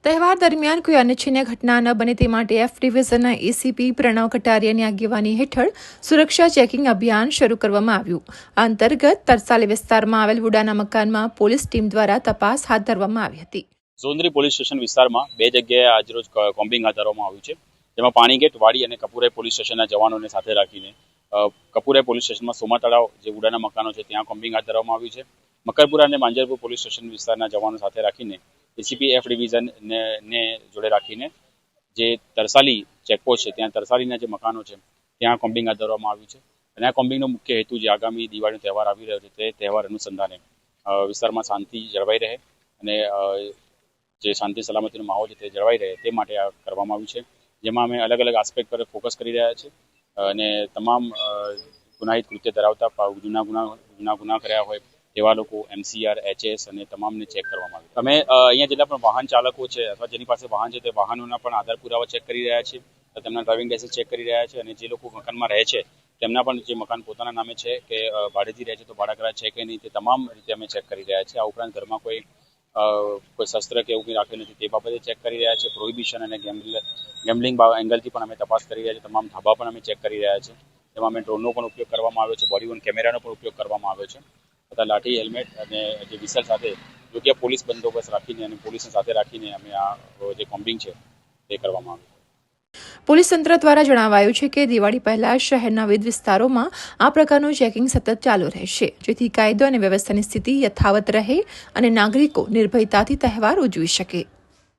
તહેવાર દરમિયાન કોઈ અનિચ્છનીય ઘટના ન બને તે માટે એફ ડિવિઝનના એસીપી પ્રણવ કટારિયાની આગેવાની હેઠળ સુરક્ષા ચેકિંગ અભિયાન શરૂ કરવામાં આવ્યું. આ અંતર્ગત તરસાલી વિસ્તારમાં આવેલ વુડાના મકાનમાં પોલીસ ટીમ દ્વારા તપાસ હાથ ધરવામાં આવી હતી. ઝોનરી પોલીસ સ્ટેશન વિસ્તારમાં બે જગ્યાએ આજરોજ કોમ્બિંગ હાથ ધરવામાં આવ્યું છે, જેમાં પાણીગેટ, વાડી અને કપુરાઈ પોલીસ સ્ટેશનના જવાનોને સાથે રાખીને કપુરાઈ પોલીસ સ્ટેશનમાં સોમા તળાવ જે વુડાના મકાનો છે ત્યાં કોમ્બિંગ હાથ ધરવામાં આવ્યું છે. મકરપુરા અને માંજરપુર પોલીસ સ્ટેશન વિસ્તારના જવાનો સાથે રાખીને એસીપી એફ ડિવિઝન ને જોડે રાખીને જે તરસાલી ચેકપોસ્ટ છે ત્યાં તરસાલીના જે મકાનો છે ત્યાં કોમ્બિંગ હાથ ધરવામાં આવ્યું છે. અને આ કોમ્બિંગનો મુખ્ય હેતુ જે આગામી દિવાળીનો તહેવાર આવી રહ્યો છે તે તહેવાર અનુસંધાને વિસ્તારમાં શાંતિ જળવાઈ રહે અને જે શાંતિ સલામતીનો માહોલ છે તે જળવાઈ રહે તે માટે આ કરવામાં આવ્યું છે, જેમાં અમે અલગ અલગ આસ્પેક્ટ પર ફોકસ કરી રહ્યા છીએ અને તમામ ગુનાહિત કૃત્ય ધરાવતા ગુના કર્યા હોય તેવા લોકો MCR, HS અને તમામને ચેક કરવામાં આવ્યું. અમે અહીંયા જેટલા પણ વાહન ચાલકો છે અથવા જેની પાસે વાહન છે તે વાહનોના પણ આધાર પુરાવા ચેક કરી રહ્યા છીએ, તેમના ડ્રાઇવિંગ લાયસન્સ ચેક કરી રહ્યા છે અને જે લોકો મકાનમાં રહે છે તેમના પણ જે મકાન પોતાના નામે છે કે ભાડેથી રહે છે તો ભાડા કરાર છે કે નહીં તે તમામ રીતે અમે ચેક કરી રહ્યા છીએ. આ ઉપરાંત ઘરમાં કોઈ શસ્ત્ર કે એવું કંઈ રાખ્યું નથી તે બાબતે ચેક કરી રહ્યા છે. પ્રોહિબિશન અને ગેમ્બલિંગ એંગલથી પણ અમે તપાસ કરી રહ્યા છીએ. તમામ ધાબા પણ અમે ચેક કરી રહ્યા છીએ. તેમાં અમે ડ્રોનનો પણ ઉપયોગ કરવામાં આવ્યો છે, બોડી વોર્ન કેમેરાનો પણ ઉપયોગ કરવામાં આવ્યો છે તથા લાઠી, હેલ્મેટ અને જે વિસલ સાથે યોગ્ય પોલીસ બંદોબસ્ત રાખીને અને પોલીસને સાથે રાખીને અમે આ જે કોમ્બિંગ છે તે કરવામાં આવ્યું. પોલીસ તંત્ર દ્વારા જણાવાયું છે કે દિવાળી પહેલા શહેરના વિવિધ વિસ્તારોમાં આ પ્રકારનું ચેકિંગ સતત ચાલુ રહેશે, જેથી કાયદો અને વ્યવસ્થાની સ્થિતિ યથાવત રહે અને નાગરિકો નિર્ભયતાથી તહેવાર ઉજવી શકે.